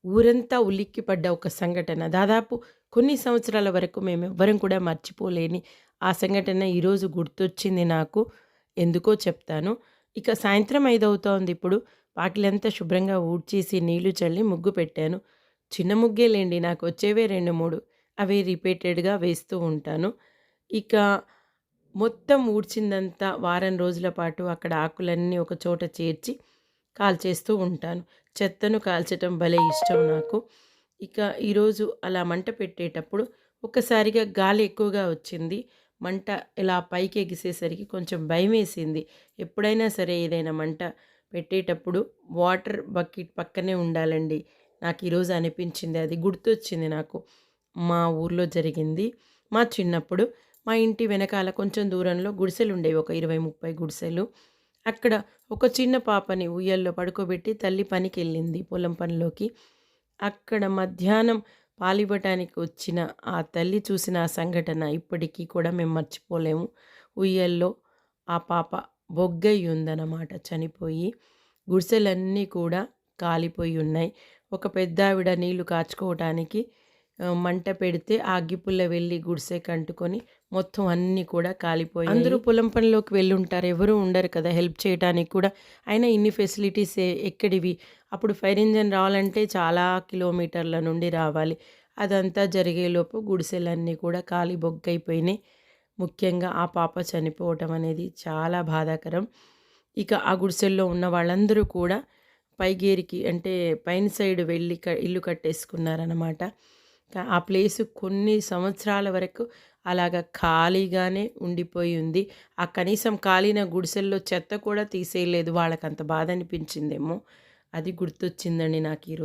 ఊరంతా ఉలిక్కిపడ్డ ఒక సంఘటన. దాదాపు కొన్ని సంవత్సరాల వరకు మేమెవ్వరం కూడా మర్చిపోలేని ఆ సంఘటన ఈరోజు గుర్తొచ్చింది నాకు. ఎందుకో చెప్తాను. ఇక సాయంత్రం 5 అవుతోంది ఇప్పుడు. వాకిలంతా శుభ్రంగా ఊడ్చేసి నీళ్లు చల్లి ముగ్గు పెట్టాను. చిన్న ముగ్గే లెండి, నాకొచ్చేవే 2, 3. అవి రిపీటెడ్‌గా వేస్తూ ఉంటాను. ఇక మొత్తం ఊడ్చిందంతా వారం రోజుల పాటు అక్కడ ఆకులన్నీ ఒక చోట చేర్చి కాల్చేస్తూ ఉంటాను. చెత్తను కాల్చటం భలే ఇష్టం నాకు. ఇక ఈరోజు అలా మంట పెట్టేటప్పుడు ఒక్కసారిగా గాలి ఎక్కువగా వచ్చింది. మంట ఇలా పైకి ఎగిసేసరికి కొంచెం భయమేసింది. ఎప్పుడైనా సరే ఏదైనా మంట పెట్టేటప్పుడు వాటర్ బకెట్ పక్కనే ఉండాలండి. నాకు ఈరోజు అనిపించింది. అది గుర్తొచ్చింది నాకు. మా ఊర్లో జరిగింది. మా చిన్నప్పుడు మా ఇంటి వెనకాల కొంచెం దూరంలో గుడిసెలుండేవి. ఒక 20, 30 గుడిసెలు. అక్కడ ఒక చిన్న పాపని ఉయ్యాల్లో పడుకోబెట్టి తల్లి పనికెళ్ళింది పొలం పనిలోకి. అక్కడ మధ్యాహ్నం పాలివ్వటానికి వచ్చిన ఆ తల్లి చూసిన ఆ సంఘటన ఇప్పటికీ కూడా మేము మర్చిపోలేము. ఉయ్యాల్లో ఆ పాప బొగ్గయ్యి ఉందన్నమాట చనిపోయి. గుడిసెలన్నీ కూడా కాలిపోయి ఉన్నాయి. ఒక పెద్దావిడ నీళ్లు కాచుకోవటానికి మంట పెడితే ఆ అగ్గిపుల్ల వెళ్ళి గుడిసెకి అంటుకొని మొత్తం అన్నీ కూడా కాలిపోయాయి. అందరూ పొలం పనిలోకి వెళ్ళుంటారు. ఎవరు ఉండరు కదా హెల్ప్ చేయటానికి కూడా. అయినా ఇన్ని ఫెసిలిటీస్ ఎక్కడివి? అప్పుడు ఫైర్ ఇంజిన్ రావాలంటే చాలా కిలోమీటర్ల నుండి రావాలి. అదంతా జరిగేలోపు గుడిసెలన్నీ కూడా కాలి బొగ్గైపోయినాయి. ముఖ్యంగా ఆ పాప చనిపోవటం అనేది చాలా బాధాకరం. ఇక ఆ గుడిసెల్లో ఉన్న వాళ్ళందరూ కూడా పై గేరికి అంటే పైన సైడ్ వెళ్ళి ఇల్లు కట్టేసుకున్నారనమాట. ఆ ప్లేసు కొన్ని సంవత్సరాల వరకు అలాగ ఖాళీగానే ఉండిపోయి ఉంది. ఆ కనీసం కాలిన గుడిసెల్లో చెత్త కూడా తీసేయలేదు. వాళ్ళకంత బాధ అనిపించిందేమో. అది గుర్తొచ్చిందండి నాకు ఈరోజు.